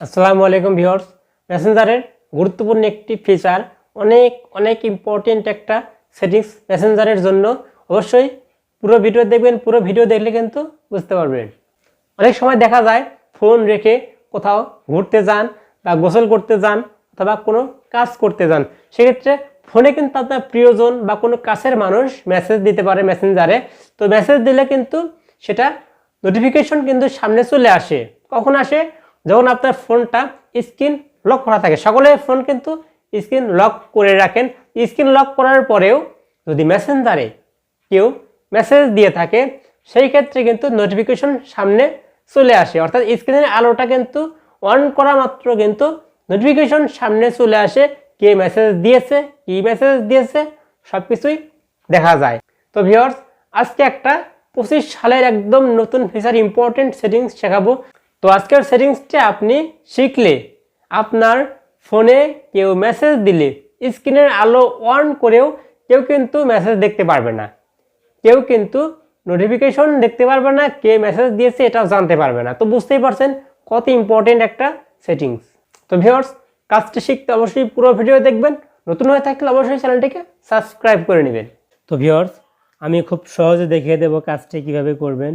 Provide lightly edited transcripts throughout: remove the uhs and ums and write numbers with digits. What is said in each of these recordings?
আসসালামু আলাইকুম ভিউয়ার্স। মেসেঞ্জারের গুরুত্বপূর্ণ একটি ফিচার, অনেক ইম্পর্টেন্ট একটা সেটিংস মেসেঞ্জারের জন্য। অবশ্যই পুরো ভিডিও দেখবেন, পুরো ভিডিও দেখলে কিন্তু বুঝতে পারবেন। অনেক সময় দেখা যায় ফোন রেখে কোথাও ঘুরতে যান বা গোসল করতে যান অথবা কোনো কাজ করতে যান, সেক্ষেত্রে ফোনে কিন্তু আপনার প্রিয়জন বা কোনো কাছের মানুষ মেসেজ দিতে পারে মেসেঞ্জারে। তো মেসেজ দিলে কিন্তু সেটা নোটিফিকেশন কিন্তু সামনে চলে আসে। কখন আসে? যখন আপনার ফোনটা স্ক্রিন লক করা থাকে। সকলের ফোন কিন্তু স্ক্রিন লক করে রাখেন। স্ক্রিন লক করার পরেও যদি মেসেঞ্জারে কেউ মেসেজ দিয়ে থাকে, সেই ক্ষেত্রে কিন্তু নোটিফিকেশন সামনে চলে আসে। অর্থাৎ স্ক্রিনের আলোটা কিন্তু অন করা মাত্র কিন্তু নোটিফিকেশন সামনে চলে আসে, কে মেসেজ দিয়েছে, কি মেসেজ দিয়েছে সব কিছুই দেখা যায়। তো ভিউয়ার্স, আজকে একটা 25 সালের একদম নতুন ফিচার, ইম্পর্টেন্ট সেটিংস শেখাবো। তো আজকের সেটিংসটা আপনি শিখলে আপনার ফোনে কেউ মেসেজ দিলে স্ক্রিনের আলো অন করেও কেউ কিন্তু মেসেজ দেখতে পারবে না, কেউ কিন্তু নোটিফিকেশন দেখতে পারবে না, কে মেসেজ দিয়েছে এটাও জানতে পারবে না। তো বুঝতেই পারছেন কত ইম্পর্টেন্ট একটা সেটিংস। তো ভিউয়ার্স, কাজটি শিখতে অবশ্যই পুরো ভিডিও দেখবেন। নতুন হয়ে থাকলে অবশ্যই চ্যানেলটিকে সাবস্ক্রাইব করে নেবেন। তো ভিউয়ার্স, আমি খুব সহজে দেখিয়ে দেবো কাজটি কিভাবে করবেন।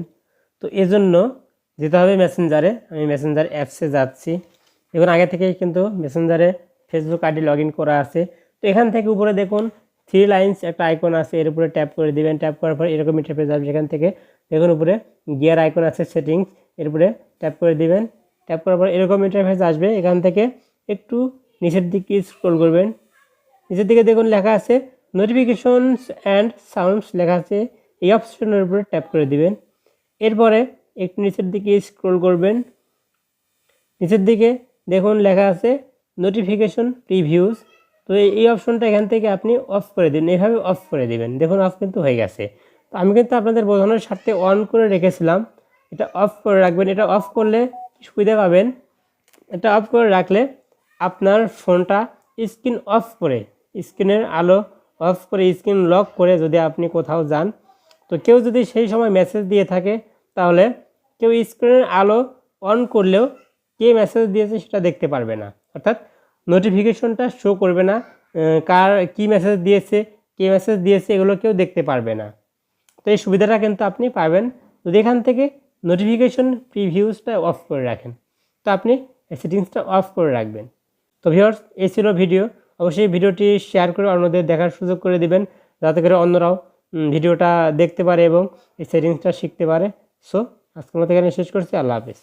তো এজন্য যেতে হবে মেসেঞ্জারে। আমি মেসেঞ্জার অ্যাপসে যাচ্ছি। দেখুন, আগে থেকেই কিন্তু মেসেঞ্জারে ফেসবুক আইডি লগ ইন করা আছে। তো এখান থেকে উপরে দেখুন 3 লাইন্স একটা আইকন আছে, এর উপরে ট্যাপ করে দিবেন। ট্যাপ করার পর এরকম ইন্টারফেস আসবে। এখান থেকে দেখুন উপরে গিয়ার আইকন আছে, সেটিংস, এর উপরে ট্যাপ করে দিবেন। ট্যাপ করার পর এরকম ইন্টারফেস আসবে। এখান থেকে একটু নিচের দিকে স্ক্রল করবেন। নিচের দিকে দেখুন লেখা আছে নোটিফিকেশনস অ্যান্ড সাউন্ডস লেখা আছে, এই অপশনের উপরে ট্যাপ করে দিবেন। এরপরে একটু নিচের দিকে স্ক্রল করবেন। নিচের দিকে দেখুন লেখা আছে নোটিফিকেশন প্রিভিউস। তো এই অপশনটা এখান থেকে আপনি অফ করে দিন, এইভাবে অফ করে দিবেন। দেখুন অফ কিন্তু হয়ে গেছে। তো আমি কিন্তু আপনাদের বোঝানোর স্বার্থে অন করে রেখেছিলাম, এটা অফ করে রাখবেন। এটা অফ করলে সুবিধা পাবেন, এটা অফ করে রাখলে আপনার ফোনটা স্ক্রিন অফ করে, স্ক্রিনের আলো অফ করে, স্ক্রিন লক করে যদি আপনি কোথাও যান, তো কেউ যদি সেই সময় মেসেজ দিয়ে থাকে, তাহলে কেউ স্ক্রিনের আলো অন করলেও কে মেসেজ দিয়েছে সেটা দেখতে পারবে না। অর্থাৎ নোটিফিকেশনটা শো করবে না, কার কি মেসেজ দিয়েছে, কে মেসেজ দিয়েছে এগুলো কেউ দেখতে পারবে না। তো এই সুবিধাটা কিন্তু আপনি পাবেন যদি এখান থেকে নোটিফিকেশন প্রিভিউসটা অফ করে রাখেন। তো আপনি এই সেটিংসটা অফ করে রাখবেন। তো ভিউয়ার্স, এই ছিল ভিডিও। অবশ্যই ভিডিওটি শেয়ার করে অন্যদের দেখার সুযোগ করে দিবেন, যাতে করে অন্যরাও ভিডিওটা দেখতে পারে এবং এই সেটিংসটা শিখতে পারে। সো আজকের মতো এখানে শেষ করছি। আল্লাহ হাফেজ।